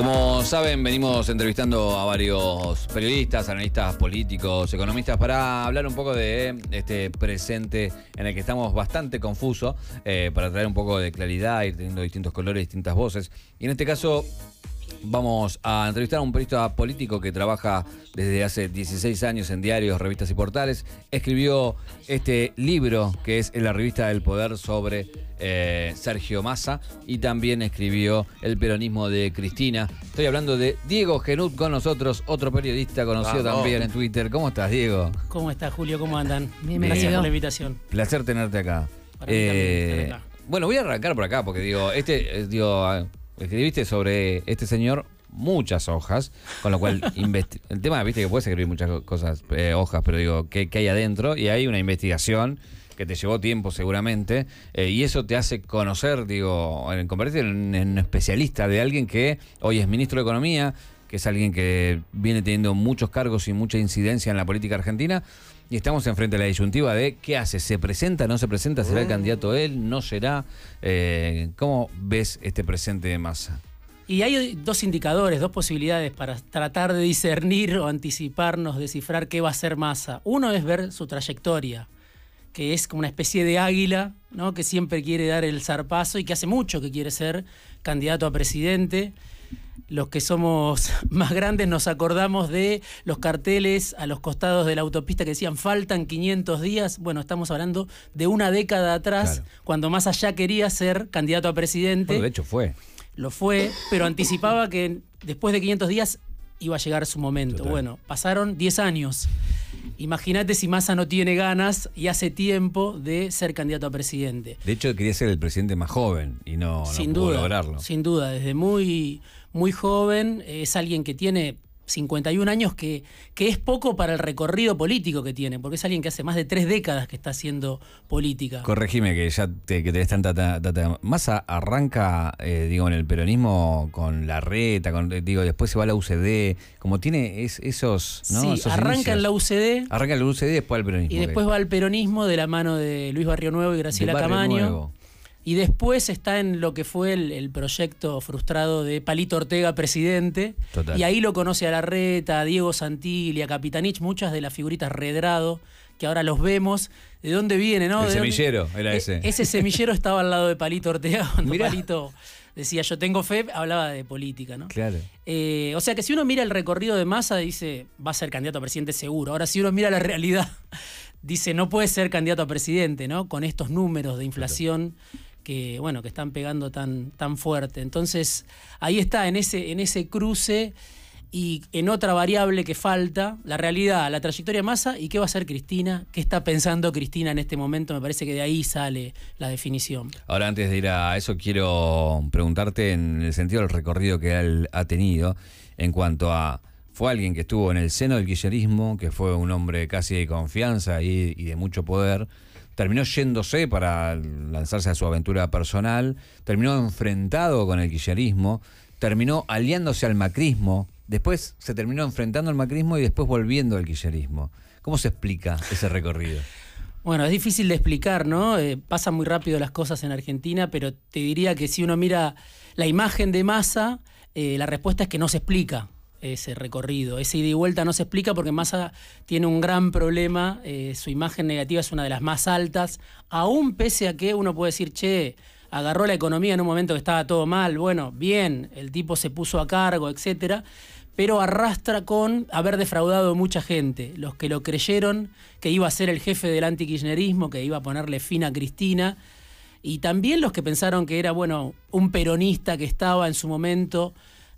Como saben, venimos entrevistando a varios periodistas, analistas políticos, economistas, para hablar un poco de este presente en el que estamos bastante confusos, para traer un poco de claridad, ir teniendo distintos colores, distintas voces. Y en este caso vamos a entrevistar a un periodista político que trabaja desde hace 16 años en diarios, revistas y portales. Escribió este libro que es En la revista del poder sobre Sergio Massa, y también escribió El peronismo de Cristina. Estoy hablando de Diego Genud con nosotros, otro periodista conocido también en Twitter. ¿Cómo estás, Diego? ¿Cómo estás, Julio? ¿Cómo andan? Bien. Gracias por la invitación. Placer tenerte acá. Para mí también estar acá. Bueno, voy a arrancar por acá porque escribiste sobre este señor muchas hojas, con lo cual el tema, viste que puedes escribir muchas cosas, hojas, pero digo, ¿qué hay adentro? Y hay una investigación que te llevó tiempo seguramente, y eso te hace conocer, convertirte en un especialista de alguien que hoy es ministro de Economía, que es alguien que viene teniendo muchos cargos y mucha incidencia en la política argentina, y estamos enfrente de la disyuntiva de ¿qué hace? ¿Se presenta? ¿No se presenta? ¿Será el candidato él? ¿No será? ¿Cómo ves este presente de Massa? Y hay dos indicadores, dos posibilidades para tratar de discernir o anticiparnos, descifrar qué va a ser Massa. Uno es ver su trayectoria, que es como una especie de águila, ¿no? Que siempre quiere dar el zarpazo y que hace mucho que quiere ser candidato a presidente. Los que somos más grandes nos acordamos de los carteles a los costados de la autopista que decían faltan 500 días. Bueno, estamos hablando de una década atrás, claro, cuando Massa ya quería ser candidato a presidente. Bueno, de hecho fue. Lo fue, pero anticipaba que después de 500 días iba a llegar su momento. Total. Bueno, pasaron 10 años. Imagínate si Massa no tiene ganas y hace tiempo de ser candidato a presidente. De hecho, quería ser el presidente más joven y no pudo lograrlo. Sin duda, desde muy joven. Es alguien que tiene 51 años, que es poco para el recorrido político que tiene, porque es alguien que hace más de 3 décadas que está haciendo política. Corregime, que ya que tenés tanta data. Massa arranca, en el peronismo con Larreta, después se va a la UCD, como tiene esos, ¿no? Sí, esos arranca inicios. En la UCD. Arranca en la UCD y después al peronismo. Y después va al peronismo de la mano de Luis Barrio Nuevo y Graciela Camaño. Nuevo. Y después está en lo que fue el proyecto frustrado de Palito Ortega presidente. Total. Y ahí lo conoce a Larreta, a Diego Santilli, a Capitanich, muchas de las figuritas Redrado, que ahora los vemos. ¿De dónde viene, no? El semillero era ese. Ese semillero estaba al lado de Palito Ortega cuando Mirá. Palito decía yo tengo fe, hablaba de política, ¿no? Claro. O sea que si uno mira el recorrido de Massa, dice va a ser candidato a presidente seguro. Ahora si uno mira la realidad, dice no puede ser candidato a presidente, ¿no? Con estos números de inflación que están pegando tan fuerte. Entonces, ahí está, en ese cruce y en otra variable que falta, la realidad, la trayectoria de Massa y qué va a hacer Cristina, qué está pensando Cristina en este momento. Me parece que de ahí sale la definición. Ahora, antes de ir a eso, quiero preguntarte en el sentido del recorrido que él ha tenido en cuanto a... Fue alguien que estuvo en el seno del kirchnerismo, que fue un hombre casi de confianza y de mucho poder. Terminó yéndose para lanzarse a su aventura personal, terminó enfrentado con el kirchnerismo, terminó aliándose al macrismo, después se terminó enfrentando al macrismo y después volviendo al kirchnerismo. ¿Cómo se explica ese recorrido? Bueno, es difícil de explicar, ¿no? Pasan muy rápido las cosas en Argentina, pero te diría que si uno mira la imagen de Massa, la respuesta es que no se explica ese recorrido. Ese ida y vuelta no se explica porque Massa tiene un gran problema. Su imagen negativa es una de las más altas, aún pese a que uno puede decir, che, agarró la economía en un momento que estaba todo mal. Bueno, bien, el tipo se puso a cargo, etcétera, pero arrastra con haber defraudado a mucha gente. Los que lo creyeron que iba a ser el jefe del antikirchnerismo, que iba a ponerle fin a Cristina, y también los que pensaron que era, un peronista que estaba en su momento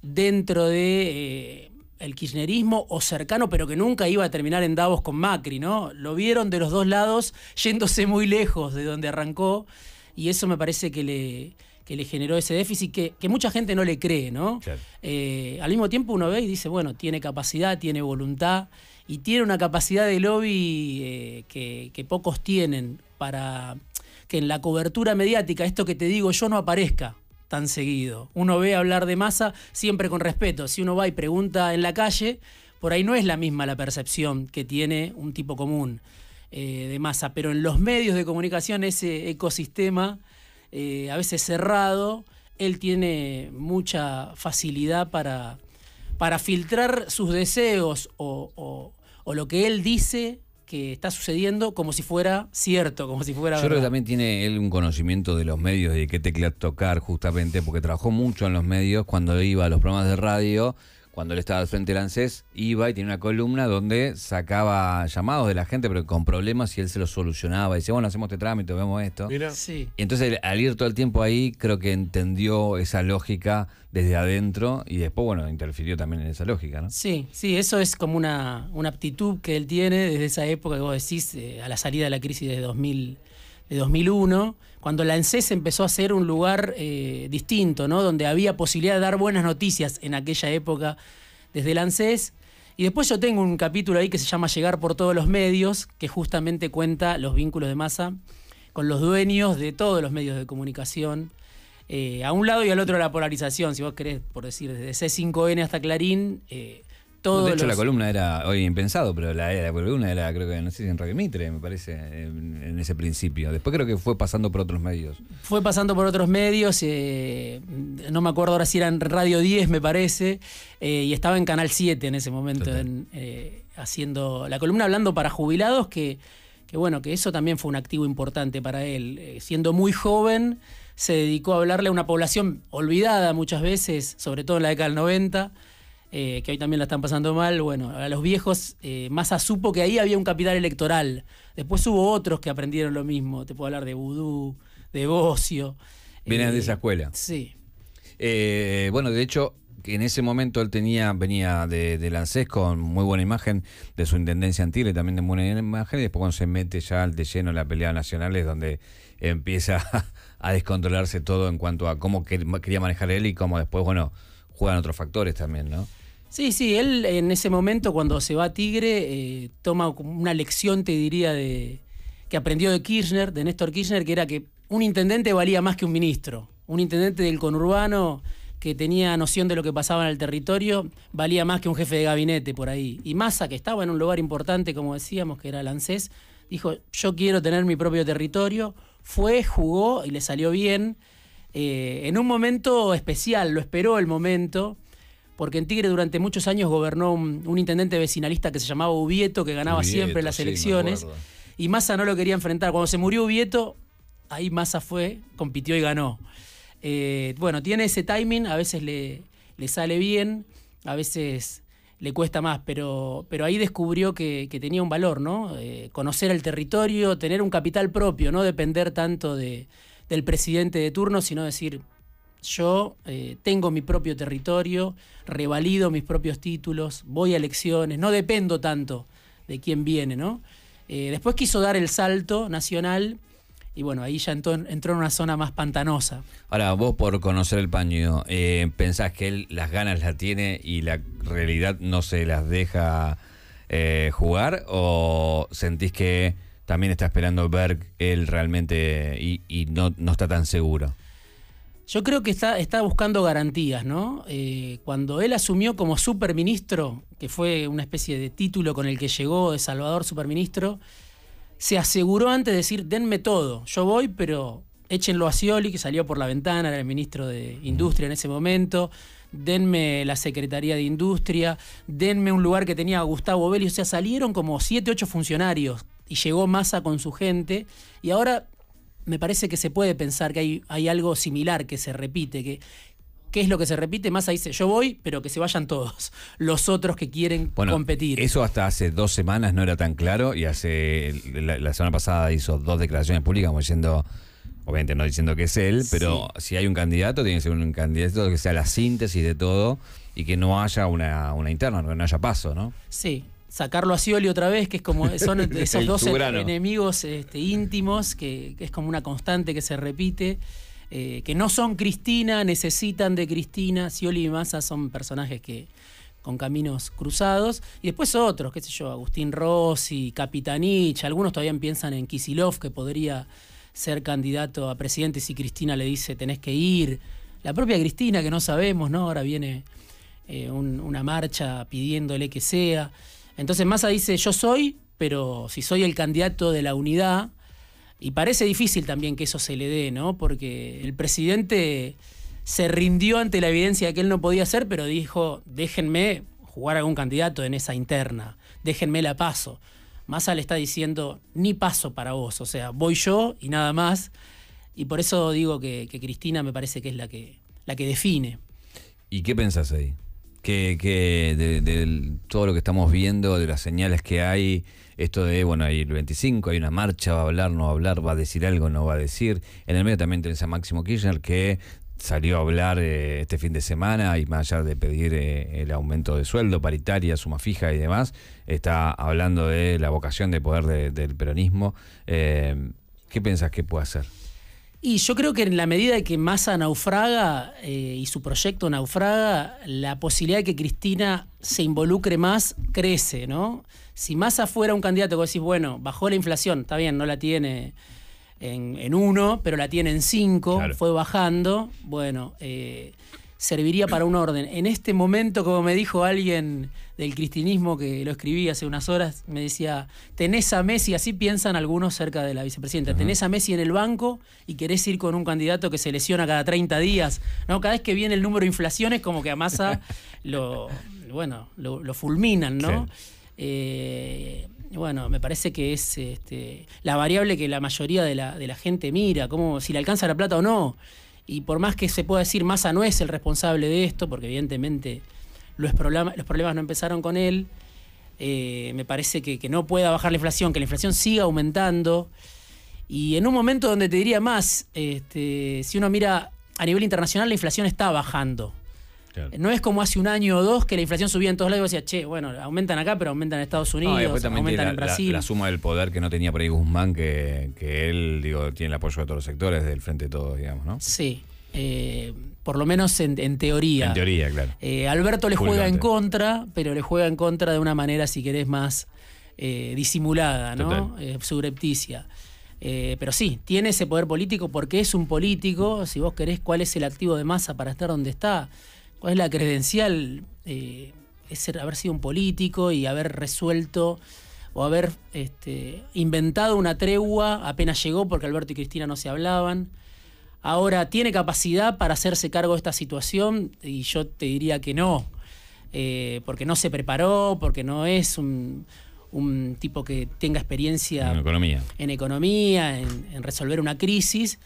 dentro de el kirchnerismo o cercano, pero que nunca iba a terminar en Davos con Macri, ¿no? Lo vieron de los dos lados, yéndose muy lejos de donde arrancó, y eso me parece que le generó ese déficit que mucha gente no le cree, ¿no? Claro. Al mismo tiempo uno ve y dice, tiene capacidad, tiene voluntad, y tiene una capacidad de lobby que pocos tienen para que en la cobertura mediática, esto que te digo yo, no aparezca tan seguido. Uno ve hablar de Massa siempre con respeto. Si uno va y pregunta en la calle, por ahí no es la misma la percepción que tiene un tipo común de Massa, pero en los medios de comunicación ese ecosistema a veces cerrado él tiene mucha facilidad para filtrar sus deseos o lo que él dice que está sucediendo como si fuera cierto, como si fuera Yo verdad. creo que también tiene él un conocimiento de los medios y de qué tecla tocar, justamente porque trabajó mucho en los medios cuando iba a los programas de radio. Cuando él estaba al frente del ANSES, iba y tenía una columna donde sacaba llamados de la gente, pero con problemas, y él se los solucionaba. Y decía, bueno, hacemos este trámite, vemos esto. Mira. Sí. Y entonces, al ir todo el tiempo ahí, creo que entendió esa lógica desde adentro y después, bueno, interfirió también en esa lógica, ¿no? Sí, eso es como una aptitud que él tiene desde esa época que vos decís, a la salida de la crisis de 2001, cuando la ANSES empezó a ser un lugar distinto, ¿no? Donde había posibilidad de dar buenas noticias en aquella época desde el ANSES. Y después yo tengo un capítulo ahí que se llama Llegar por todos los medios, que justamente cuenta los vínculos de Massa con los dueños de todos los medios de comunicación, a un lado y al otro la polarización, si vos querés, por decir, desde C5N hasta Clarín. De hecho, la columna era hoy impensado, pero la columna era, creo que, no sé si en Radio Mitre, me parece, en ese principio. Después creo que fue pasando por otros medios. Fue pasando por otros medios, no me acuerdo ahora si era en Radio 10, me parece, y estaba en Canal 7 en ese momento, haciendo la columna hablando para jubilados, que bueno, que eso también fue un activo importante para él. Siendo muy joven, se dedicó a hablarle a una población olvidada muchas veces, sobre todo en la década del 90, que hoy también la están pasando mal. Bueno, a los viejos, Massa supo que ahí había un capital electoral. Después hubo otros que aprendieron lo mismo. Te puedo hablar de Vudú, de Bocio. Vienen de esa escuela. Sí. Bueno, de hecho, en ese momento él venía de ANSES con muy buena imagen, de su intendencia en Tigre también de buena imagen, y después cuando se mete ya de lleno en la pelea nacional es donde empieza a descontrolarse todo en cuanto a cómo quería manejar él y cómo después, bueno, juegan otros factores también, ¿no? Sí, él en ese momento cuando se va a Tigre toma una lección, te diría, que aprendió de Kirchner, de Néstor Kirchner, que era que un intendente valía más que un ministro. Un intendente del conurbano que tenía noción de lo que pasaba en el territorio valía más que un jefe de gabinete por ahí. Y Massa, que estaba en un lugar importante, como decíamos, que era el ANSES, dijo, yo quiero tener mi propio territorio. Fue, jugó y le salió bien. En un momento especial, lo esperó el momento, porque en Tigre durante muchos años gobernó un intendente vecinalista que se llamaba Ubieto, que ganaba siempre las elecciones, y Massa no lo quería enfrentar. Cuando se murió Ubieto, ahí Massa fue, compitió y ganó. Bueno, tiene ese timing, a veces le sale bien, a veces le cuesta más, pero ahí descubrió que tenía un valor, ¿no? Conocer el territorio, tener un capital propio, no depender tanto del presidente de turno, sino decir, yo tengo mi propio territorio, revalido mis propios títulos, voy a elecciones, no dependo tanto de quién viene, ¿no? Después quiso dar el salto nacional y bueno, ahí ya entró en una zona más pantanosa. Ahora, vos por conocer el paño, ¿pensás que él las ganas las tiene y la realidad no se las deja jugar? ¿O sentís que también está esperando ver él realmente y no está tan seguro? Yo creo que está buscando garantías, ¿no? Cuando él asumió como superministro, que fue una especie de título con el que llegó de Salvador superministro, se aseguró antes de decir, denme todo, yo voy, pero échenlo a Scioli, que salió por la ventana, era el ministro de Industria en ese momento, denme la Secretaría de Industria, denme un lugar que tenía Gustavo Belli, o sea, salieron como 7, 8 funcionarios y llegó Massa con su gente, y ahora me parece que se puede pensar que hay algo similar que se repite, ¿qué es lo que se repite? Massa dice, yo voy, pero que se vayan todos los otros que quieren competir. Eso hasta hace 2 semanas no era tan claro, y la semana pasada hizo 2 declaraciones públicas como diciendo, obviamente no diciendo que es él, pero si hay un candidato, tiene que ser un candidato que sea la síntesis de todo y que no haya una interna, que no haya paso, ¿no? Sí. Sacarlo a Scioli otra vez, que es como son esos dos enemigos íntimos, que es como una constante que se repite, que no son Cristina, necesitan de Cristina. Scioli y Massa son personajes que con caminos cruzados, y después otros, qué sé yo, Agustín Rossi, Capitanich, algunos todavía piensan en Kicillof, que podría ser candidato a presidente si Cristina le dice tenés que ir. La propia Cristina, que no sabemos, ¿no? Ahora viene una marcha pidiéndole que sea. Entonces Massa dice, yo soy, pero si soy el candidato de la unidad, y parece difícil también que eso se le dé, ¿no? Porque el presidente se rindió ante la evidencia de que él no podía hacer, pero dijo, déjenme jugar a algún candidato en esa interna, déjenme la paso. Massa le está diciendo, ni paso para vos, o sea, voy yo y nada más. Y por eso digo que Cristina me parece que es la que define. ¿Y qué pensás ahí? De todo lo que estamos viendo, de las señales que hay, esto de, bueno, hay el 25, hay una marcha, va a hablar, no va a hablar, va a decir algo, no va a decir. En el medio también tenés a Máximo Kirchner, que salió a hablar este fin de semana, y más allá de pedir el aumento de sueldo, paritaria, suma fija y demás, está hablando de la vocación de poder del peronismo. ¿Qué pensás que puede hacer? Y yo creo que en la medida de que Massa naufraga y su proyecto naufraga, la posibilidad de que Cristina se involucre más crece, ¿no? Si Massa fuera un candidato que vos decís, bueno, bajó la inflación, está bien, no la tiene en 1, pero la tiene en 5, claro, fue bajando, bueno, serviría para un orden. En este momento, como me dijo alguien del cristinismo que lo escribí hace unas horas, me decía, tenés a Messi, así piensan algunos cerca de la vicepresidenta, tenés a Messi en el banco y querés ir con un candidato que se lesiona cada 30 días, ¿no? Cada vez que viene el número de inflación es como que a Massa lo fulminan, ¿no? Sí. Bueno, me parece que es la variable que la mayoría de la gente mira, como si le alcanza la plata o no. Y por más que se pueda decir Massa no es el responsable de esto, porque evidentemente los problemas no empezaron con él, me parece que no pueda bajar la inflación, que la inflación siga aumentando. Y en un momento donde te diría más, si uno mira a nivel internacional, la inflación está bajando. Claro. No es como hace un año o dos que la inflación subía en todos lados y decía, che, bueno, aumentan acá, pero aumentan en Estados Unidos, aumentan en Brasil. La suma del poder que no tenía por ahí Guzmán, que él, digo, tiene el apoyo de todos los sectores, del Frente de Todos, digamos, ¿no? Sí, por lo menos en teoría. En teoría, claro. Alberto le juega en contra, pero le juega en contra de una manera, si querés, más disimulada, ¿no? Subrepticia. Pero sí, tiene ese poder político porque es un político. Si vos querés, ¿cuál es el activo de Massa para estar donde está? ¿Cuál es la credencial? Es haber sido un político y haber resuelto o haber inventado una tregua apenas llegó, porque Alberto y Cristina no se hablaban. Ahora, ¿tiene capacidad para hacerse cargo de esta situación? Y yo te diría que no, porque no se preparó, porque no es un tipo que tenga experiencia en economía, en resolver una crisis.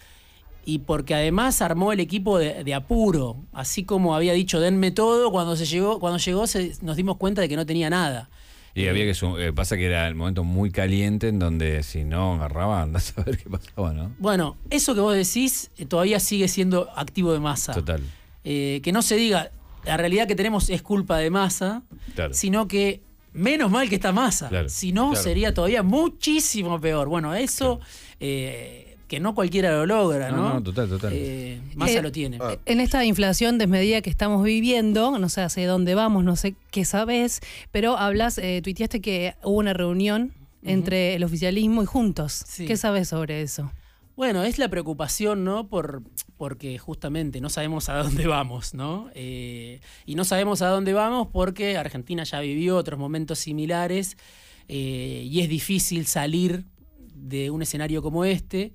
Y porque además armó el equipo de apuro, así como había dicho, denme todo, cuando llegó nos dimos cuenta de que no tenía nada. Y había que pasa que era el momento muy caliente en donde si no agarraba, andás a ver qué pasaba, ¿no? Bueno, eso que vos decís todavía sigue siendo activo de Massa. Total. Que no se diga, la realidad que tenemos es culpa de Massa, claro, sino que menos mal que está Massa, claro, si no, claro, sería todavía muchísimo peor. Bueno, eso... Claro. Que no cualquiera lo logra, ¿no? No, total. Massa lo tiene. En esta inflación desmedida que estamos viviendo, no sé hacia dónde vamos, no sé qué sabés, pero tuiteaste que hubo una reunión entre el oficialismo y Juntos. Sí. ¿Qué sabés sobre eso? Bueno, es la preocupación, ¿no? Porque justamente no sabemos a dónde vamos, ¿no? Y no sabemos a dónde vamos porque Argentina ya vivió otros momentos similares y es difícil salir de un escenario como este.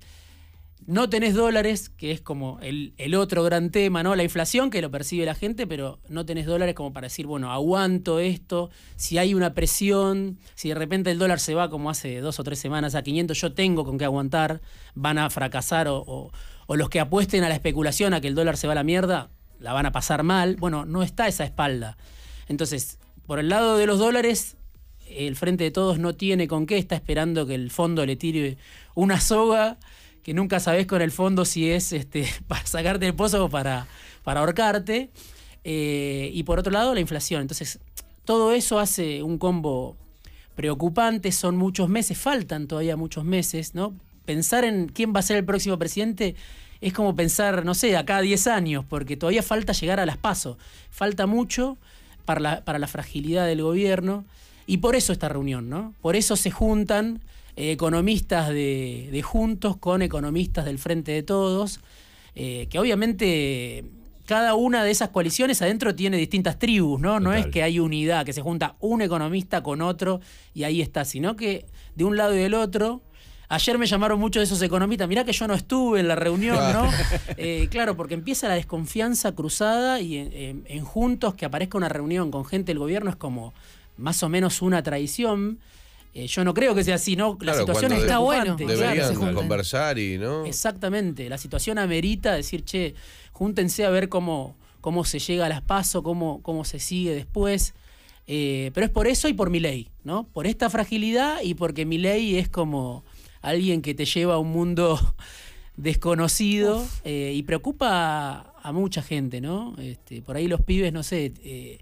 No tenés dólares, que es como el otro gran tema, ¿no? La inflación, que lo percibe la gente, pero no tenés dólares como para decir, bueno, aguanto esto. Si hay una presión, si de repente el dólar se va como hace 2 o 3 semanas a 500, yo tengo con qué aguantar. Van a fracasar o los que apuesten a la especulación, a que el dólar se va a la mierda, la van a pasar mal. Bueno, no está esa espalda. Entonces, por el lado de los dólares, el Frente de Todos no tiene con qué, está esperando que el fondo le tire una soga, que nunca sabés con el fondo si es para sacarte el pozo o para ahorcarte. Y por otro lado, la inflación. Entonces, todo eso hace un combo preocupante. Son muchos meses, faltan todavía muchos meses, ¿no? Pensar en quién va a ser el próximo presidente es como pensar, no sé, acá a 10 años, porque todavía falta llegar a las PASO. Falta mucho para la fragilidad del gobierno. Y por eso esta reunión, ¿no? Por eso se juntan economistas de Juntos con economistas del Frente de Todos, que obviamente cada una de esas coaliciones adentro tiene distintas tribus, ¿no? No es que hay unidad, que se junta un economista con otro y ahí está, sino que de un lado y del otro Ayer me llamaron muchos de esos economistas, mirá que yo no estuve en la reunión, ¿no? Claro, porque empieza la desconfianza cruzada y en Juntos que aparezca una reunión con gente del gobierno es como más o menos una tradición. Yo no creo que sea así, ¿no? La situación está buena. Deberían conversar y, ¿no? Exactamente, la situación amerita decir, che, júntense a ver cómo se llega a las PASO, cómo se sigue después. Pero es por eso y por Milei, ¿no? Por esta fragilidad y porque Milei es como alguien que te lleva a un mundo desconocido y preocupa a mucha gente, ¿no? Por ahí los pibes, no sé,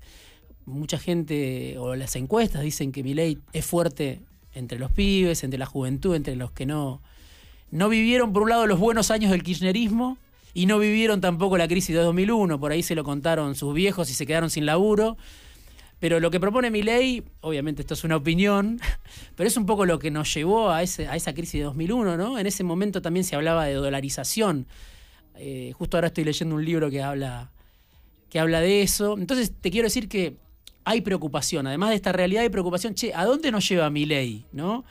mucha gente, o las encuestas dicen que Milei es fuerte entre los pibes, entre la juventud, entre los que no vivieron, por un lado, los buenos años del kirchnerismo y no vivieron tampoco la crisis de 2001. Por ahí se lo contaron sus viejos y se quedaron sin laburo. Pero lo que propone Milei, obviamente esto es una opinión, pero es un poco lo que nos llevó a esa crisis de 2001, ¿no? En ese momento también se hablaba de dolarización. Justo ahora estoy leyendo un libro que habla de eso. Entonces te quiero decir que hay preocupación, además de esta realidad hay preocupación, che, ¿a dónde nos lleva Milei, no?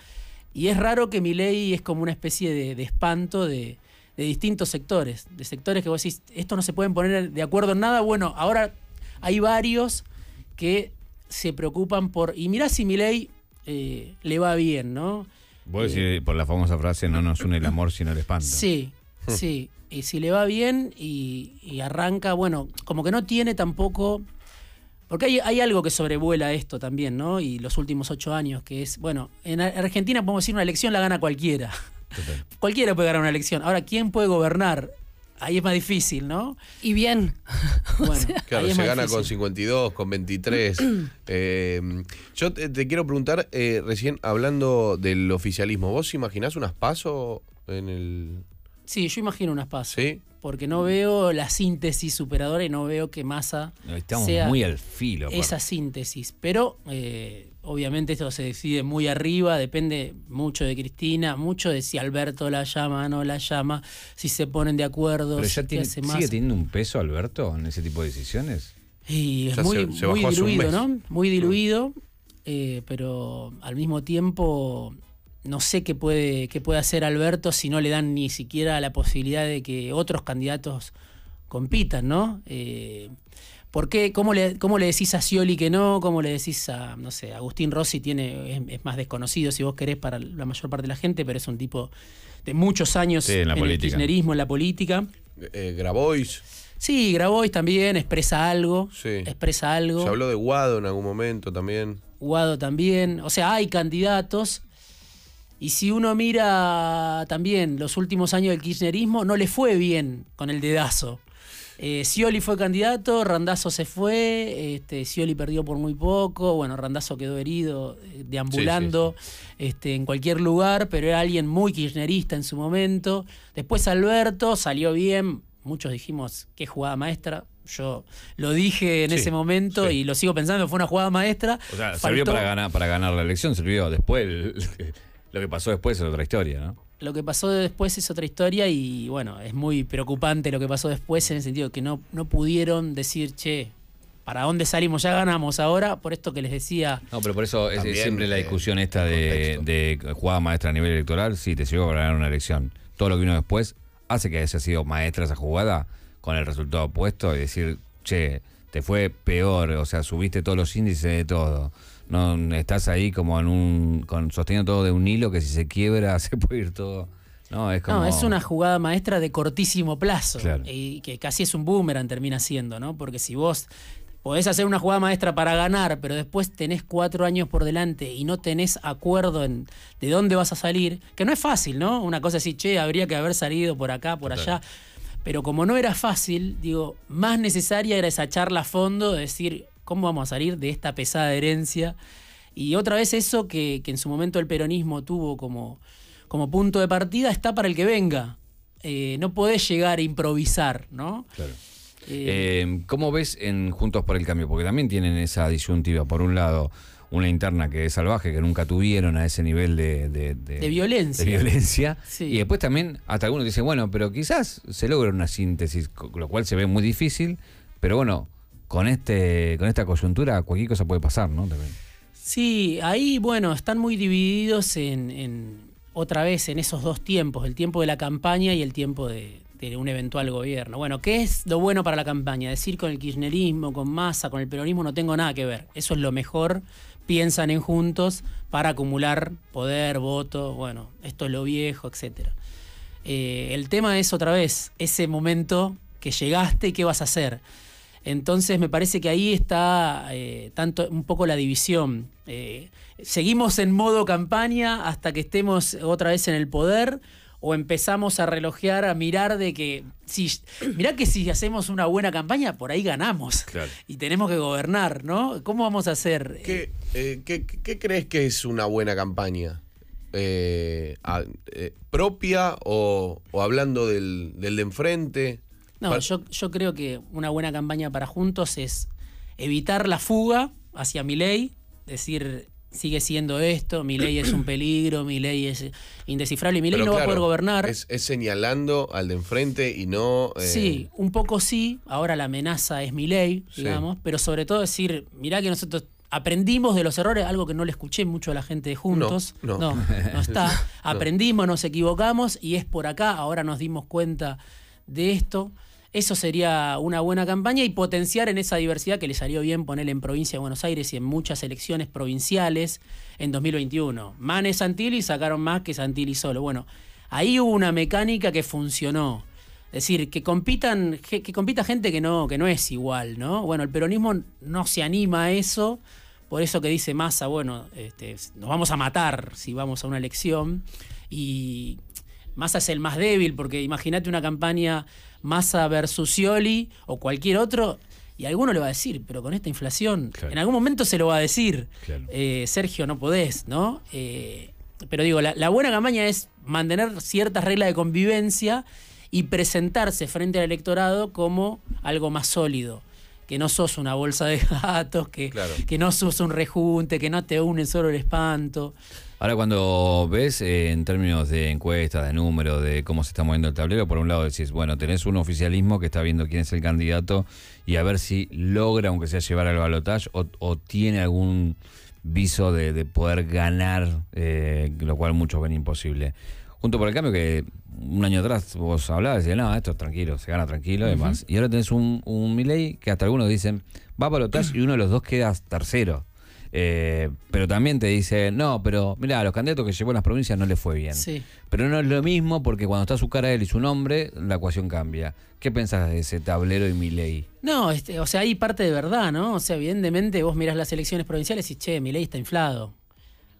Y es raro que Milei es como una especie de espanto de distintos sectores, de sectores que vos decís, estos no se pueden poner de acuerdo en nada. Bueno, ahora hay varios que se preocupan por, y mirá si Milei le va bien, ¿no? Vos decís por la famosa frase, no nos une el amor sino el espanto. Sí, sí, y si le va bien y arranca, bueno, como que no tiene tampoco... Porque hay algo que sobrevuela esto también, ¿no? Y los últimos 8 años, que es, bueno, en Argentina podemos decir una elección la gana cualquiera. Total. Cualquiera puede ganar una elección. Ahora, ¿quién puede gobernar? Ahí es más difícil, ¿no? Y bien. Bueno, claro, se gana difícil. Con 52, con 23. Yo te quiero preguntar, recién hablando del oficialismo, ¿vos imaginás unas PASO en el...? Sí, yo imagino unas PASO. ¿Sí? Porque no veo la síntesis superadora y no veo que Massa sea muy al filo. Esa síntesis. Pero obviamente esto se decide muy arriba, depende mucho de Cristina, mucho de si Alberto la llama o no la llama, si se ponen de acuerdo. Pero ya ¿sigue teniendo un peso Alberto en ese tipo de decisiones? Y es muy diluido, ¿no? Muy diluido, pero al mismo tiempo... No sé qué puede hacer Alberto si no le dan ni siquiera la posibilidad de que otros candidatos compitan, ¿no? ¿Por qué? ¿Cómo le decís a Scioli que no? ¿Cómo le decís a, no sé, Agustín Rossi es más desconocido, si vos querés, para la mayor parte de la gente, pero es un tipo de muchos años en el kirchnerismo, en la política. Grabois. Sí, Grabois también expresa algo. Sí. Expresa algo. Se habló de Guado en algún momento también. Guado también. O sea, hay candidatos. Y si uno mira también los últimos años del kirchnerismo, no le fue bien con el dedazo. Scioli fue candidato, Randazzo se fue, Scioli perdió por muy poco, bueno, Randazzo quedó herido, deambulando en cualquier lugar, pero era alguien muy kirchnerista en su momento. Después Alberto salió bien, muchos dijimos, qué jugada maestra. Yo lo dije en ese momento y lo sigo pensando, fue una jugada maestra. O sea, sirvió para ganar la elección, sirvió después... Lo que pasó después es otra historia, ¿no? Lo que pasó después es otra historia y, bueno, es muy preocupante lo que pasó después en el sentido de que no pudieron decir, che, ¿para dónde salimos? Ya ganamos ahora, por esto que les decía... No, pero por eso es siempre la discusión esta de jugada maestra a nivel electoral, sí, te sirvió para ganar una elección. Todo lo que vino después hace que haya sido maestra esa jugada con el resultado opuesto y decir, che, te fue peor, o sea, subiste todos los índices de todo. No estás ahí como sosteniendo todo de un hilo que si se quiebra se puede ir todo. No, es una jugada maestra de cortísimo plazo. Claro. Y que casi es un boomerang termina siendo, ¿no? Porque si vos podés hacer una jugada maestra para ganar, pero después tenés 4 años por delante y no tenés acuerdo de dónde vas a salir, que no es fácil, ¿no? Una cosa así, che, habría que haber salido por acá, por allá. Pero como no era fácil, digo, más necesaria era esa charla a fondo de decir... ¿Cómo vamos a salir de esta pesada herencia? Y otra vez eso que en su momento el peronismo tuvo como punto de partida está para el que venga. No podés llegar a improvisar, ¿no? Claro. ¿Cómo ves en Juntos por el Cambio? Porque también tienen esa disyuntiva. Por un lado, una interna que es salvaje, que nunca tuvieron a ese nivel de violencia. De violencia. Sí. Y después también, hasta algunos dicen, bueno, pero quizás se logra una síntesis, lo cual se ve muy difícil, pero bueno... Con esta coyuntura cualquier cosa puede pasar, ¿no? También. Sí, ahí, bueno, están muy divididos en otra vez en esos dos tiempos, el tiempo de la campaña y el tiempo de un eventual gobierno. Bueno, ¿qué es lo bueno para la campaña? Decir con el kirchnerismo, con Massa, con el peronismo no tengo nada que ver. Eso es lo mejor. Piensan en juntos para acumular poder, voto, bueno, esto es lo viejo, etcétera. El tema es otra vez ese momento que llegaste y qué vas a hacer. Entonces me parece que ahí está tanto un poco la división. ¿Seguimos en modo campaña hasta que estemos otra vez en el poder? ¿O empezamos a relojear, a mirar de que mirá que si hacemos una buena campaña, por ahí ganamos? Claro. Y tenemos que gobernar, ¿no? ¿Cómo vamos a hacer? ¿Qué crees que es una buena campaña? ¿Propia o hablando del de enfrente? No, yo creo que una buena campaña para Juntos es evitar la fuga hacia Milei, decir, sigue siendo esto, Milei es un peligro, Milei es indescifrable y Milei no va a poder gobernar. Es señalando al de enfrente y no... Sí, un poco sí, ahora la amenaza es Milei, digamos, pero sobre todo decir, mirá que nosotros aprendimos de los errores, algo que no le escuché mucho a la gente de Juntos. No está. Aprendimos, nos equivocamos y es por acá, ahora nos dimos cuenta de esto. Eso sería una buena campaña y potenciar en esa diversidad que le salió bien ponerle en provincia de Buenos Aires y en muchas elecciones provinciales en 2021. Manes, Santilli sacaron más que Santilli solo. Bueno, ahí hubo una mecánica que funcionó. Es decir, que compita gente que no es igual, ¿no? Bueno, el peronismo no se anima a eso, por eso que dice Massa, bueno, nos vamos a matar si vamos a una elección. Y Massa es el más débil, porque imagínate una campaña Massa versus Scioli o cualquier otro, y alguno le va a decir, pero con esta inflación, claro, en algún momento se lo va a decir, claro. Sergio, no podés, ¿no? Pero digo, la buena campaña es mantener ciertas reglas de convivencia y presentarse frente al electorado como algo más sólido. Que no sos una bolsa de gatos, que no sos un rejunte, que no te une solo el espanto. Ahora, cuando ves en términos de encuestas, de números, de cómo se está moviendo el tablero, por un lado decís, bueno, tenés un oficialismo que está viendo quién es el candidato y a ver si logra, aunque sea llevar al balotaje, o tiene algún viso de poder ganar, lo cual muchos ven imposible. Junto por el Cambio, que un año atrás vos hablabas y decías, no, esto es tranquilo, se gana tranquilo, además. Y ahora tenés un Milei que hasta algunos dicen, va a balotaje y uno de los dos queda tercero. Pero también te dice, no, pero mirá, a los candidatos que llevó en las provincias no les fue bien. Sí. Pero no es lo mismo porque cuando está su cara él y su nombre, la ecuación cambia. ¿Qué pensás de ese tablero y Milei? No, o sea, hay parte de verdad, ¿no? O sea, evidentemente vos mirás las elecciones provinciales y, che, Milei está inflado.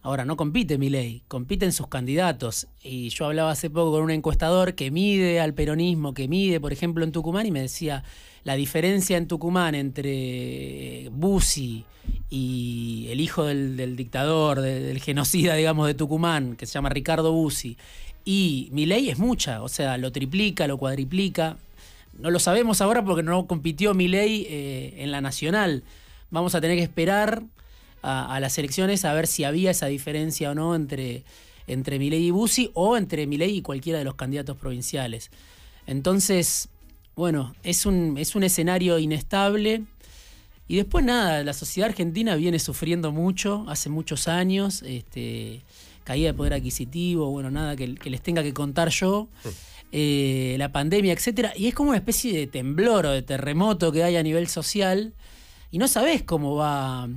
Ahora, no compite Milei, compiten sus candidatos. Y yo hablaba hace poco con un encuestador que mide al peronismo, que mide, por ejemplo, en Tucumán, y me decía, la diferencia en Tucumán entre Bussi y el hijo del dictador, del genocida, digamos, de Tucumán, que se llama Ricardo Bussi, y Milei es mucha, o sea, lo triplica, lo cuadriplica. No lo sabemos ahora porque no compitió Milei en la nacional. Vamos a tener que esperar a las elecciones a ver si había esa diferencia o no entre Milei y Bussi o entre Milei y cualquiera de los candidatos provinciales. Entonces, bueno, es un escenario inestable. Y después nada, la sociedad argentina viene sufriendo mucho, hace muchos años, caída de poder adquisitivo, bueno, nada que les tenga que contar yo, la pandemia, etcétera. Y es como una especie de temblor o de terremoto que hay a nivel social y no sabés cómo va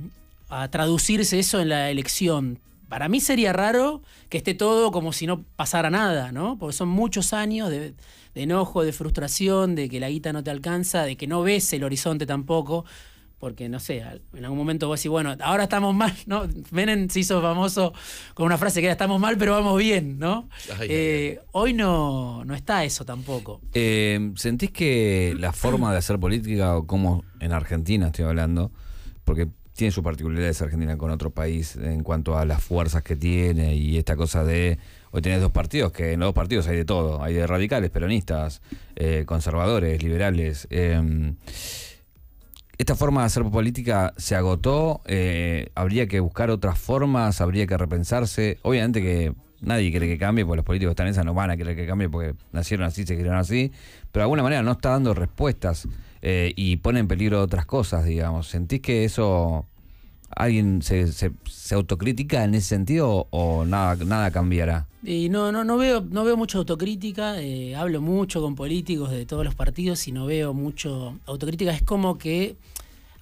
a traducirse eso en la elección. Para mí sería raro que esté todo como si no pasara nada, ¿no? Porque son muchos años de enojo, de frustración, de que la guita no te alcanza, de que no ves el horizonte tampoco, porque, no sé, en algún momento vos decís, bueno, ahora estamos mal, ¿no? Menem se hizo famoso con una frase que era, estamos mal, pero vamos bien, ¿no? Hoy no está eso tampoco. ¿Sentís que la forma de hacer política, o como en Argentina estoy hablando, porque tiene sus particularidades Argentina con otro país en cuanto a las fuerzas que tiene y esta cosa de, hoy tenés dos partidos, que en los dos partidos hay de todo, hay de radicales, peronistas, conservadores, liberales. ¿Esta forma de hacer política se agotó? ¿Habría que buscar otras formas? ¿Habría que repensarse? Obviamente que nadie quiere que cambie, porque los políticos están en esa, no van a querer que cambie porque nacieron así, se criaron así, pero de alguna manera no está dando respuestas y pone en peligro otras cosas, digamos. ¿Sentís que eso ¿alguien se autocritica en ese sentido o nada cambiará? Y no veo mucha autocrítica, hablo mucho con políticos de todos los partidos y no veo mucho autocrítica. Es como que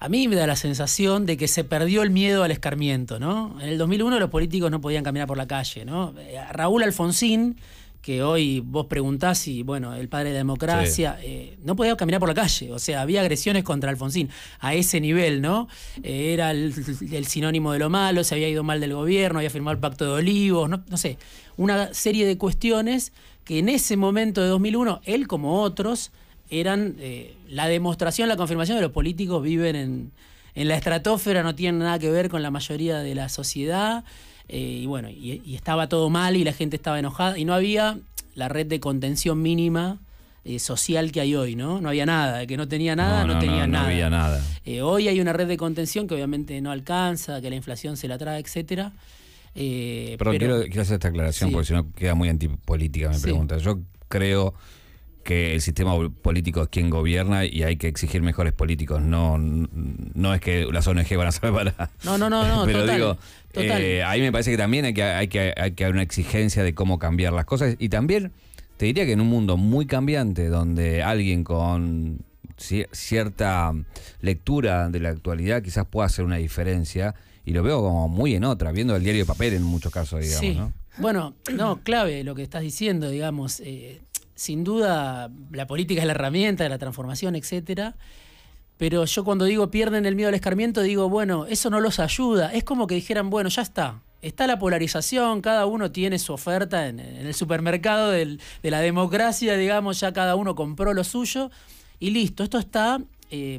a mí me da la sensación de que se perdió el miedo al escarmiento, ¿no? En el 2001 los políticos no podían caminar por la calle, ¿no? Raúl Alfonsín, que hoy vos preguntás y, bueno, el padre de la democracia, no podía caminar por la calle. O sea, había agresiones contra Alfonsín a ese nivel, ¿no? Era el sinónimo de lo malo, se había ido mal del gobierno, había firmado el Pacto de Olivos, no sé, una serie de cuestiones que en ese momento de 2001, él como otros, eran la demostración, la confirmación de que los políticos viven en la estratosfera, no tienen nada que ver con la mayoría de la sociedad. Y bueno, y estaba todo mal y la gente estaba enojada y no había la red de contención mínima social que hay hoy, ¿no? No había nada, el que no tenía nada no tenía nada. No había nada. Hoy hay una red de contención que obviamente no alcanza, que la inflación se la trae, etcétera. Pero quiero hacer esta aclaración porque si no queda muy antipolítica mi pregunta. Yo creo que el sistema político es quien gobierna y hay que exigir mejores políticos. No es que las ONG van a salvar a... No, pero total, digo, total. ahí me parece que también hay que haber una exigencia de cómo cambiar las cosas. Y también te diría que en un mundo muy cambiante, donde alguien con cierta lectura de la actualidad quizás pueda hacer una diferencia, y lo veo como muy en otra, viendo el diario de papel en muchos casos, digamos, sí. ¿no? Bueno, clave lo que estás diciendo, digamos. Sin duda, la política es la herramienta de la transformación, etcétera. Pero yo cuando digo pierden el miedo al escarmiento, digo, bueno, eso no los ayuda. Es como que dijeran, bueno, ya está. Está la polarización, cada uno tiene su oferta en el supermercado de la democracia, digamos, ya cada uno compró lo suyo y listo, esto está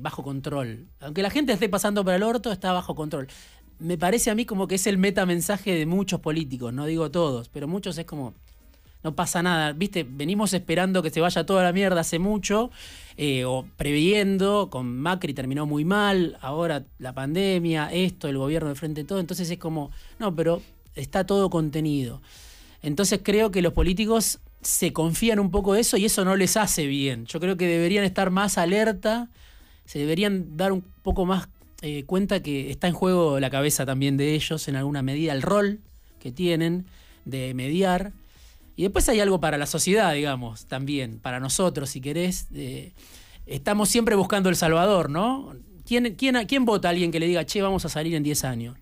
bajo control. Aunque la gente esté pasando por el orto, está bajo control. Me parece a mí como que es el metamensaje de muchos políticos, no digo todos, pero muchos es como... No pasa nada, ¿viste? Venimos esperando que se vaya toda la mierda hace mucho, o previendo, con Macri terminó muy mal, ahora la pandemia, el gobierno de frente todo, entonces es como, no, pero está todo contenido. Entonces creo que los políticos se confían un poco de eso y eso no les hace bien. Yo creo que deberían estar más alerta, se deberían dar un poco más cuenta que está en juego la cabeza también de ellos, en alguna medida, el rol que tienen de mediar. Y después hay algo para la sociedad, digamos, también, para nosotros, si querés. Estamos siempre buscando el salvador, ¿no? ¿Quién vota a alguien que le diga, che, vamos a salir en 10 años?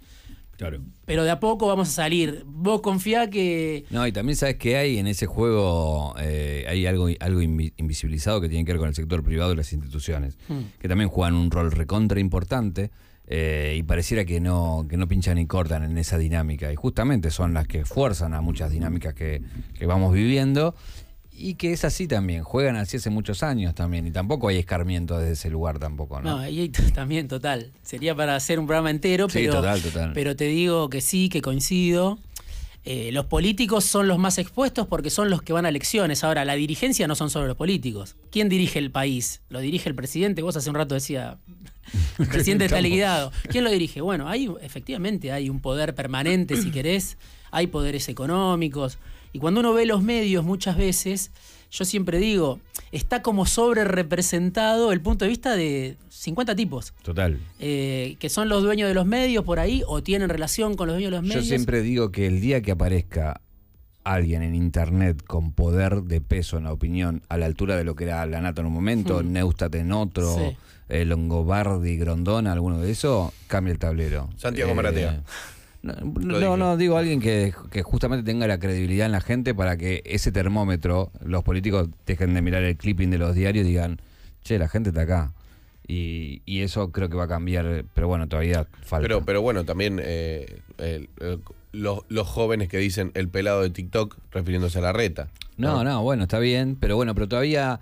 Claro. Pero de a poco vamos a salir. Vos confiá que... No, y también sabes que hay en ese juego, hay algo invisibilizado que tiene que ver con el sector privado y las instituciones, que también juegan un rol recontra importante. Y pareciera que no pinchan ni cortan en esa dinámica, y justamente son las que fuerzan a muchas dinámicas que vamos viviendo, y que es así también, juegan así hace muchos años también, y tampoco hay escarmiento desde ese lugar tampoco, ¿no? No, y también, total, sería para hacer un programa entero, sí, pero, total. Pero te digo que sí, que coincido. Los políticos son los más expuestos porque son los que van a elecciones. Ahora, la dirigencia no son solo los políticos. ¿Quién dirige el país? ¿Lo dirige el presidente? Vos hace un rato decía, el presidente está liquidado. ¿Quién lo dirige? Bueno, efectivamente hay un poder permanente, si querés. Hay poderes económicos. Y cuando uno ve los medios muchas veces, yo siempre digo, está como sobre representado el punto de vista de 50 tipos. Total. Que son los dueños de los medios por ahí o tienen relación con los dueños de los medios. Yo siempre digo que el día que aparezca alguien en internet con poder de peso en la opinión a la altura de lo que era Lanata en un momento, Neustadt en otro, Longobardi, Grondona, alguno de esos, cambia el tablero. Santiago Maratea. No, digo alguien que justamente tenga la credibilidad en la gente para que ese termómetro, los políticos dejen de mirar el clipping de los diarios y digan, che, la gente está acá. Y eso creo que va a cambiar, pero bueno, todavía falta. Pero bueno, también los jóvenes que dicen el pelado de TikTok refiriéndose a la reta. No, bueno, está bien, pero todavía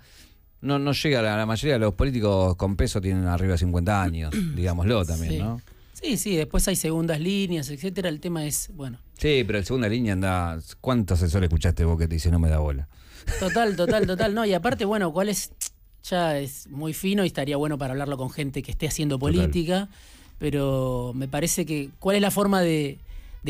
no llega, la mayoría de los políticos con peso tienen arriba de 50 años, digámoslo también, ¿no? Sí, después hay segundas líneas, etcétera. El tema es, bueno. Sí, pero el segunda línea anda. ¿Cuántos asesores escuchaste vos que te dice no me da bola? Total. No, y aparte, bueno, ¿cuál es? Ya es muy fino y estaría bueno para hablarlo con gente que esté haciendo política, pero me parece que ¿cuál es la forma de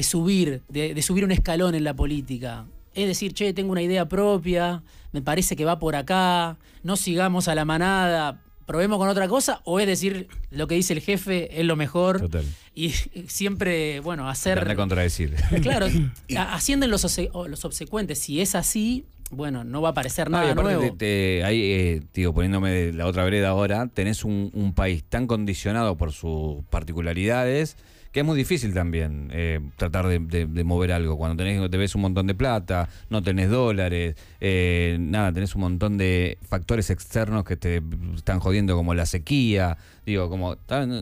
subir un escalón en la política? Es decir, tengo una idea propia, me parece que va por acá, no sigamos a la manada, probemos con otra cosa, o es decir, lo que dice el jefe es lo mejor. Total. Y siempre, bueno, hacer... No contradecir. Claro, haciendo los obsecuentes, si es así, bueno, no va a aparecer No, y nada aparte nuevo. ahí, digo, poniéndome de la otra vereda ahora, tenés un país tan condicionado por sus particularidades que es muy difícil también tratar de mover algo. Cuando te ves un montón de plata, no tenés dólares, nada, tenés un montón de factores externos que te están jodiendo, como la sequía. Digo,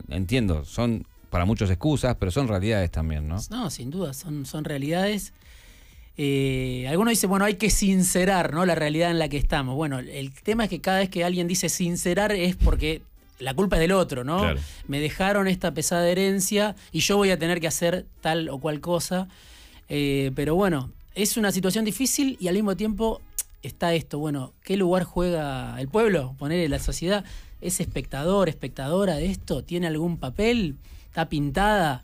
entiendo, son para muchos excusas, pero son realidades también, ¿no? No, sin duda, son realidades. Algunos dicen, bueno, hay que sincerar, ¿no?, la realidad en la que estamos. Bueno, el tema es que cada vez que alguien dice sincerar es porque la culpa es del otro, ¿no? Claro. Me dejaron esta pesada herencia y yo voy a tener que hacer tal o cual cosa. Pero bueno, es una situación difícil y al mismo tiempo está esto. Bueno, ¿qué lugar juega el pueblo? Ponerle la sociedad. ¿Es espectador, espectadora de esto? ¿Tiene algún papel? ¿Está pintada?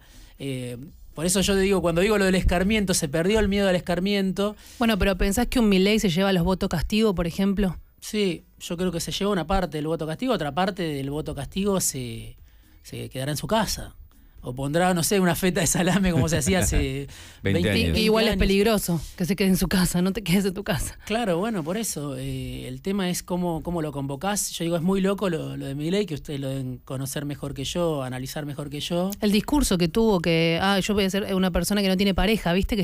Por eso yo te digo, cuando digo lo del escarmiento, se perdió el miedo al escarmiento. Bueno, pero ¿pensás que un Milei se lleva los votos castigo, por ejemplo? Sí, yo creo que se lleva una parte del voto castigo, otra parte del voto castigo se quedará en su casa. O pondrá, no sé, una feta de salame como se hacía hace 20 años. Que igual es años. peligroso que se quede en su casa, no te quedes en tu casa. Claro, bueno, por eso. El tema es cómo lo convocás. Yo digo, es muy loco lo de Milei, que ustedes lo deben conocer mejor que yo, analizar mejor que yo. El discurso que tuvo que, yo voy a ser una persona que no tiene pareja, ¿viste?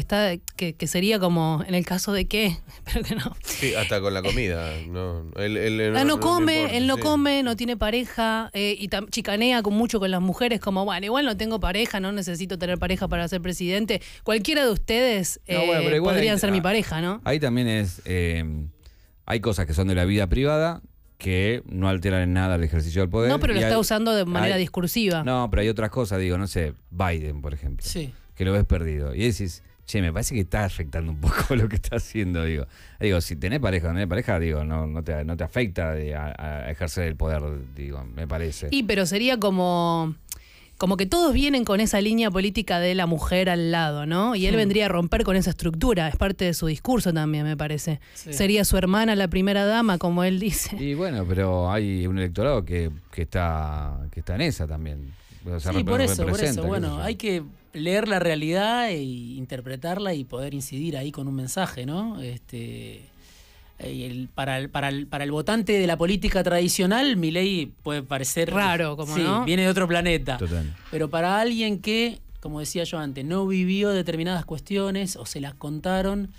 Que sería como, en el caso de qué, pero que no. Sí, hasta con la comida. No, él No come, importa, él no sí. come, no tiene pareja, y chicanea mucho con las mujeres, como, bueno, igual no tengo pareja, no necesito tener pareja para ser presidente. Cualquiera de ustedes No, bueno, pero igual podrían ahí- ser mi pareja, ¿no? Ahí también hay cosas que son de la vida privada que no alteran en nada el ejercicio del poder. No, pero lo y está hay- usando de manera hay- discursiva. No, pero hay otras cosas, digo, no sé, Biden, por ejemplo, Sí. que lo ves perdido. Y decís, che, me parece que está afectando un poco lo que está haciendo, digo. Digo, si tenés pareja o no tenés pareja, digo, no te afecta a ejercer el poder, digo, me parece. Y pero sería como que todos vienen con esa línea política de la mujer al lado, ¿no? Y él vendría a romper con esa estructura, es parte de su discurso también, me parece. Sí. Sería su hermana la primera dama, como él dice. Y bueno, pero hay un electorado que está en esa también. O sea, Sí, por eso. representa, qué Bueno, sé yo. hay que leer la realidad e interpretarla y poder incidir ahí con un mensaje, ¿no? Para el votante de la política tradicional, Milei puede parecer Raro, como, sí, ¿no? viene de otro planeta. Total. Pero para alguien que, como decía yo antes, no vivió determinadas cuestiones o se las contaron,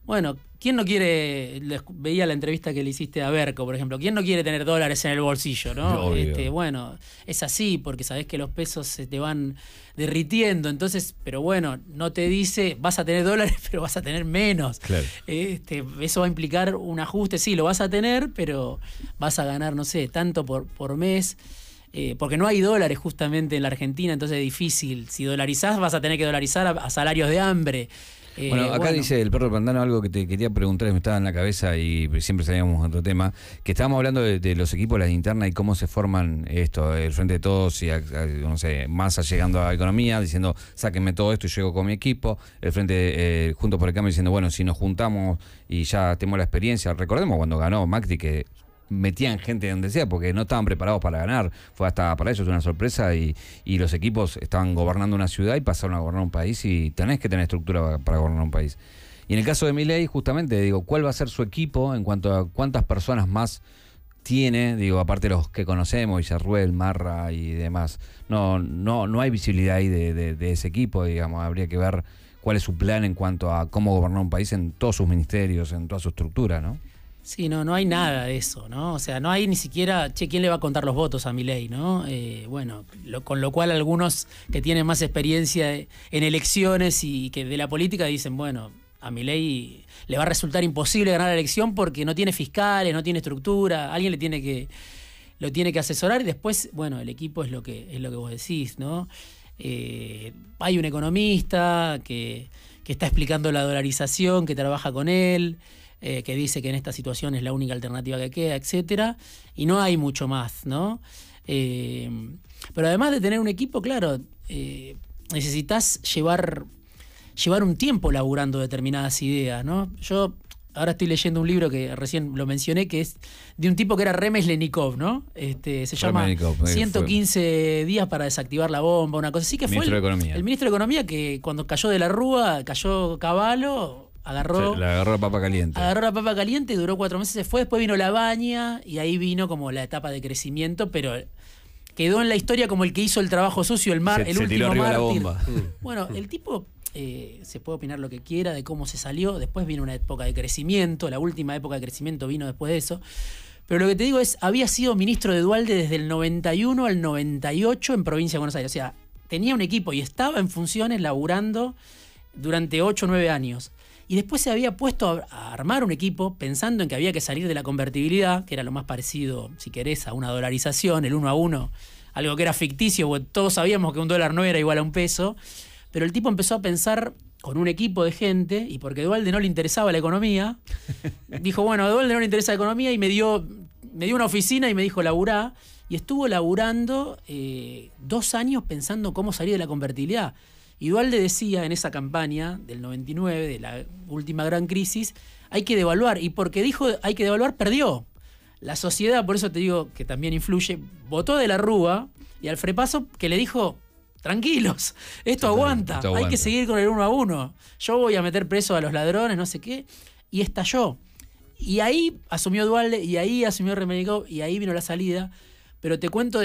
bueno, ¿quién no quiere? Veía la entrevista que le hiciste a Berco, por ejemplo. ¿Quién no quiere tener dólares en el bolsillo, no? Obvio. Bueno, es así, porque sabés que los pesos se te van derritiendo. Entonces, pero bueno, no te dice, vas a tener dólares, pero vas a tener menos. Claro. Eso va a implicar un ajuste. Sí, lo vas a tener, pero vas a ganar, no sé, tanto por mes. Porque no hay dólares justamente en la Argentina, entonces es difícil. Si dolarizás, vas a tener que dolarizar a salarios de hambre. Bueno, acá dice el perro del pantano algo que te quería preguntar, me estaba en la cabeza y siempre salíamos a otro tema, que estábamos hablando de los equipos, las internas y cómo se forman esto, el Frente de Todos y, no sé, Massa llegando a Economía, diciendo, sáquenme todo esto y llego con mi equipo, el Frente Juntos por el Cambio diciendo, bueno, si nos juntamos y ya tenemos la experiencia, recordemos cuando ganó Macri que metían gente donde sea porque no estaban preparados para ganar, fue hasta para ellos una sorpresa y los equipos estaban gobernando una ciudad y pasaron a gobernar un país y tenés que tener estructura para gobernar un país. Y en el caso de Milei, justamente, digo, ¿cuál va a ser su equipo en cuanto a cuántas personas más tiene? Digo, aparte de los que conocemos, Villarruel, Marra y demás. No hay visibilidad ahí de ese equipo, digamos, habría que ver cuál es su plan en cuanto a cómo gobernar un país en todos sus ministerios, en toda su estructura, ¿no? Sí, no hay nada de eso, ¿no? O sea, no hay ni siquiera, ¿quién le va a contar los votos a Milei, no? Bueno, con lo cual algunos que tienen más experiencia en elecciones y que de la política dicen, bueno, a Milei le va a resultar imposible ganar la elección porque no tiene fiscales, no tiene estructura, alguien lo tiene que asesorar y después, bueno, el equipo es lo que vos decís, ¿no? Hay un economista que está explicando la dolarización, que trabaja con él, que dice que en esta situación es la única alternativa que queda, etcétera, y no hay mucho más, ¿no? Pero además de tener un equipo, claro, necesitas llevar un tiempo laburando determinadas ideas, ¿no? Yo ahora estoy leyendo un libro que recién lo mencioné, que es de un tipo que era Remeslenikov, ¿no? Se llama Remeslenikov, 115 días para desactivar la bomba, una cosa así, que Ministro fue de Economía. el ministro de Economía que cuando cayó de la Rúa, cayó Cavallo, agarró... Le agarró la papa caliente. Agarró la papa caliente, duró 4 meses, se fue, después vino la baña y ahí vino como la etapa de crecimiento, pero quedó en la historia como el que hizo el trabajo sucio, el Se tiró último arriba la mártir. bomba. Bueno, el tipo se puede opinar lo que quiera de cómo se salió, después vino una época de crecimiento, la última época de crecimiento vino después de eso. Pero lo que te digo es, había sido ministro de Duhalde desde el 91 al 98 en Provincia de Buenos Aires. O sea, tenía un equipo y estaba en funciones laburando durante 8 o 9 años. Y después se había puesto a armar un equipo pensando en que había que salir de la convertibilidad, que era lo más parecido, si querés, a una dolarización, el 1 a 1, algo que era ficticio, porque todos sabíamos que un dólar no era igual a un peso. Pero el tipo empezó a pensar con un equipo de gente, y porque a Duhalde no le interesaba la economía, dijo, bueno, a Duhalde no le interesa la economía, y me dio una oficina y me dijo, laburá, y estuvo laburando 2 años pensando cómo salir de la convertibilidad. Y Duhalde decía en esa campaña del 99, de la última gran crisis, hay que devaluar, y porque dijo hay que devaluar, perdió. La sociedad, por eso te digo que también influye, votó de la Rúa, y al Frepaso que le dijo... Tranquilos, esto aguanta, hay que seguir con el 1 a 1. Yo voy a meter preso a los ladrones, no sé qué. Y estalló. Y ahí asumió Duhalde, y ahí asumió Remeslenikov, y ahí vino la salida. Pero te cuento,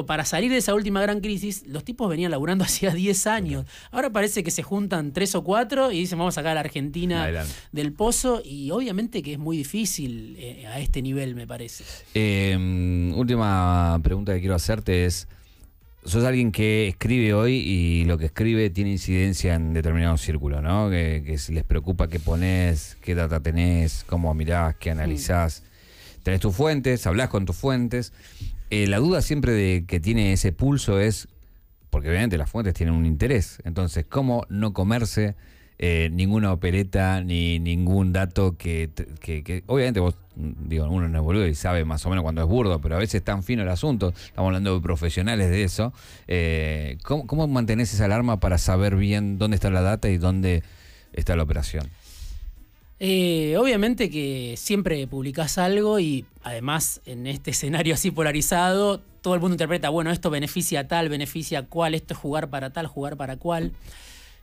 para salir de esa última gran crisis, los tipos venían laburando hacía 10 años. Ahora parece que se juntan 3 o 4 y dicen vamos a sacar a la Argentina del pozo. Y obviamente que es muy difícil a este nivel, me parece. Última pregunta que quiero hacerte es... Sos alguien que escribe hoy y lo que escribe tiene incidencia en determinados círculos, ¿no? Que si les preocupa qué ponés, qué data tenés, cómo mirás, qué analizás. Tenés tus fuentes, hablás con tus fuentes. La duda siempre de que tiene ese pulso es, porque obviamente las fuentes tienen un interés, entonces, ¿cómo no comerse ninguna opereta ni ningún dato que obviamente vos, digo, uno no es boludo y sabe más o menos cuando es burdo, pero a veces es tan fino el asunto, estamos hablando de profesionales de eso. ¿Cómo mantenés esa alarma para saber bien dónde está la data y dónde está la operación? Obviamente que siempre publicás algo y además en este escenario así polarizado, todo el mundo interpreta, bueno, esto beneficia a tal, beneficia a cual, esto es jugar para tal, jugar para cual.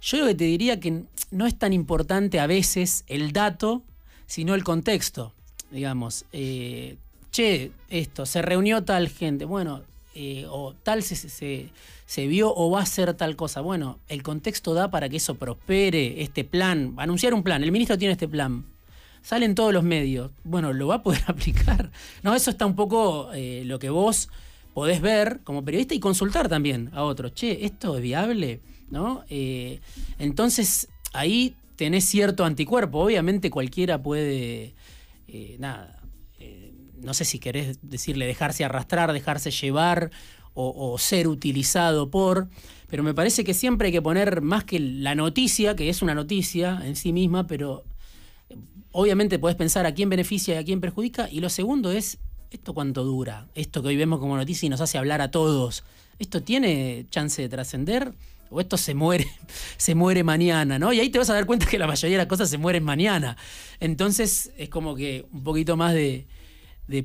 Yo lo que te diría que no es tan importante a veces el dato, sino el contexto. Digamos, esto, se reunió tal gente, bueno, o tal se vio o va a ser tal cosa. Bueno, el contexto da para que eso prospere, este plan, anunciar un plan, el ministro tiene este plan, salen todos los medios, bueno, ¿lo va a poder aplicar? No, eso está un poco lo que vos podés ver como periodista y consultar también a otros. ¿Esto es viable? ¿No? Entonces ahí tenés cierto anticuerpo. Obviamente cualquiera puede, no sé si querés decirle dejarse arrastrar, dejarse llevar o ser utilizado por, pero me parece que siempre hay que poner más que la noticia, que es una noticia en sí misma, pero obviamente podés pensar a quién beneficia y a quién perjudica, y lo segundo es, ¿esto cuánto dura? Esto que hoy vemos como noticia y nos hace hablar a todos, ¿esto tiene chance de trascender? O esto se muere mañana, ¿no? Y ahí te vas a dar cuenta que la mayoría de las cosas se mueren mañana. Entonces es como que un poquito más de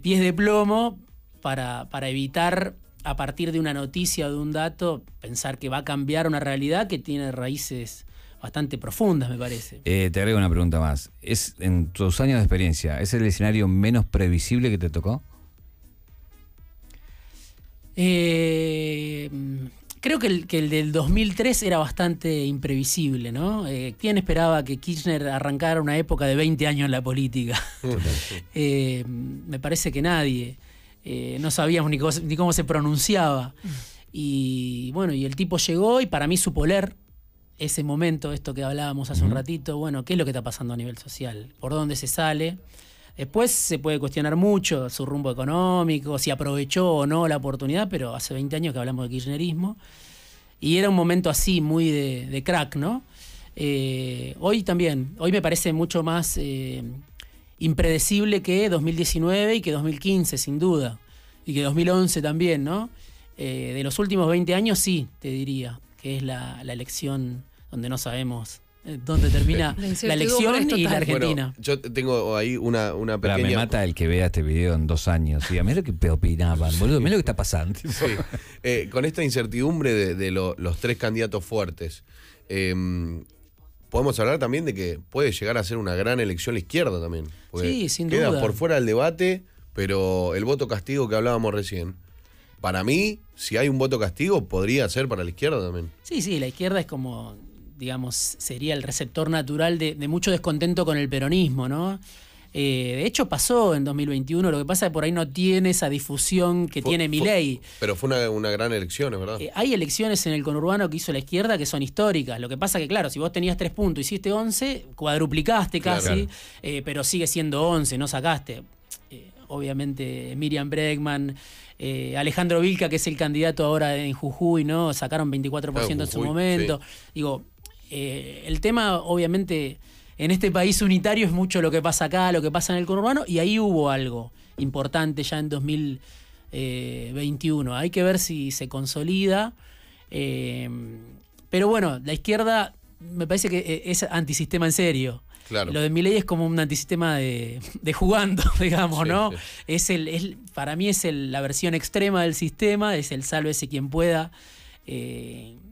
pies de plomo para evitar, a partir de una noticia o de un dato, pensar que va a cambiar una realidad que tiene raíces bastante profundas, me parece. Te agrego una pregunta más. En tus años de experiencia, ¿es el escenario menos previsible que te tocó? Creo que el del 2003 era bastante imprevisible, ¿no? ¿Quién esperaba que Kirchner arrancara una época de 20 años en la política? Me parece que nadie. No sabíamos ni cómo se pronunciaba. Y bueno, y el tipo llegó y para mí supo leer ese momento, esto que hablábamos hace un ratito, bueno, ¿qué es lo que está pasando a nivel social? ¿Por dónde se sale? Después se puede cuestionar mucho su rumbo económico, si aprovechó o no la oportunidad, pero hace 20 años que hablamos de kirchnerismo. Y era un momento así, muy de crack, ¿no? Hoy también, hoy me parece mucho más impredecible que 2019 y que 2015, sin duda. Y que 2011 también, ¿no? De los últimos 20 años sí, te diría, que es la elección donde no sabemos donde termina La la incertidumbre elección es y la total. Argentina. Bueno, yo tengo ahí una Pará, pequeña... me mata el que vea este video en 2 años. Y mirá lo que opinaban, boludo. Mirá lo que está pasando. Sí. Con esta incertidumbre de los 3 candidatos fuertes, podemos hablar también de que puede llegar a ser una gran elección la izquierda también. Sí, sin queda duda. por fuera del debate, pero el voto castigo que hablábamos recién, para mí, si hay un voto castigo, podría ser para la izquierda también. Sí, la izquierda es como, digamos, sería el receptor natural de mucho descontento con el peronismo, ¿no? De hecho pasó en 2021, lo que pasa es que por ahí no tiene esa difusión que tiene Milei. Pero fue una gran elección, es verdad. Hay elecciones en el conurbano que hizo la izquierda que son históricas. Lo que pasa que, claro, si vos tenías 3 puntos, hiciste 11, cuadruplicaste casi, Claro. pero sigue siendo 11, no sacaste. Obviamente Miriam Bregman, Alejandro Vilca, que es el candidato ahora en Jujuy, ¿no? Sacaron 24% en su Jujuy, momento. sí. Digo, el tema, obviamente, en este país unitario es mucho lo que pasa acá, lo que pasa en el conurbano, y ahí hubo algo importante ya en 2021. Hay que ver si se consolida. Pero bueno, la izquierda me parece que es antisistema en serio. Claro. Lo de Milei es como un antisistema de jugando, digamos, Sí, ¿no? sí. Para mí es la versión extrema del sistema, es el sálvese quien pueda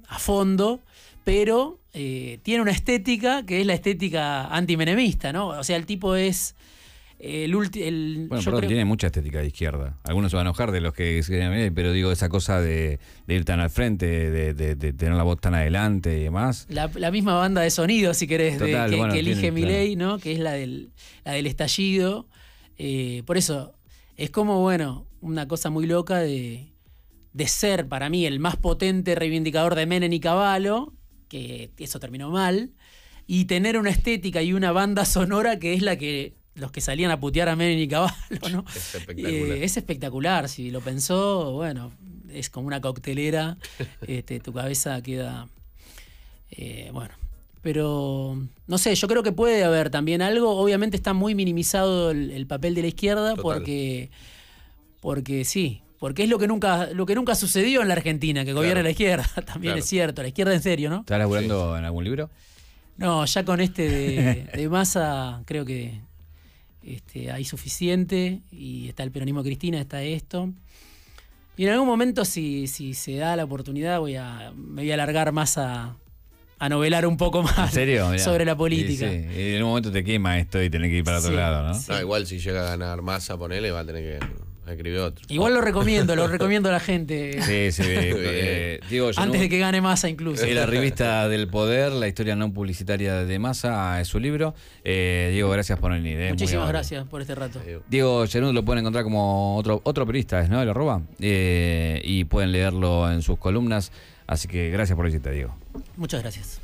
a fondo, pero tiene una estética que es la estética antimenemista, ¿no? O sea, el tipo es Bueno, yo perdón, creo- tiene mucha estética de izquierda. Algunos se van a enojar de los que se pero digo, esa cosa de ir tan al frente, de tener la voz tan adelante y demás. la misma banda de sonido, si querés, Total, que bueno, elige tiene, Milei, ¿no? Que es la del estallido. Por eso, es como, bueno, una cosa muy loca de ser, para mí, el más potente reivindicador de Menem y Cavallo, que eso terminó mal, y tener una estética y una banda sonora que es la que los que salían a putear a Menem y Cavallo, ¿no? Es espectacular. Es espectacular, si lo pensó, bueno, es como una coctelera, tu cabeza queda, bueno. Pero, no sé, yo creo que puede haber también algo. Obviamente está muy minimizado el papel de la izquierda Total. porque sí, porque es lo que nunca sucedió en la Argentina, que gobierna la izquierda. También Claro. es cierto, la izquierda en serio, ¿no? ¿Estás laburando en algún libro? No, ya con de Massa creo que hay suficiente, y está el peronismo de Cristina, está esto. Y en algún momento, si se da la oportunidad, me voy a alargar más a novelar un poco más ¿En serio? Mirá. sobre la política. Sí, sí. Y en un momento te quema esto y tenés que ir para otro Sí, lado, ¿no? sí. No, igual si llega a ganar Massa, ponele, va a tener que escribir otro. Igual lo recomiendo a la gente. Sí, sí. Digo, yo Antes de que gane Massa incluso. La revista del poder, la historia no publicitaria de Massa, es su libro. Diego, gracias por venir. Muy Muchísimas amable. gracias por este rato. Diego Genud lo pueden encontrar como otro periodista, ¿no? El arroba. Y pueden leerlo en sus columnas. Así que gracias por la visita, Diego. Muchas gracias.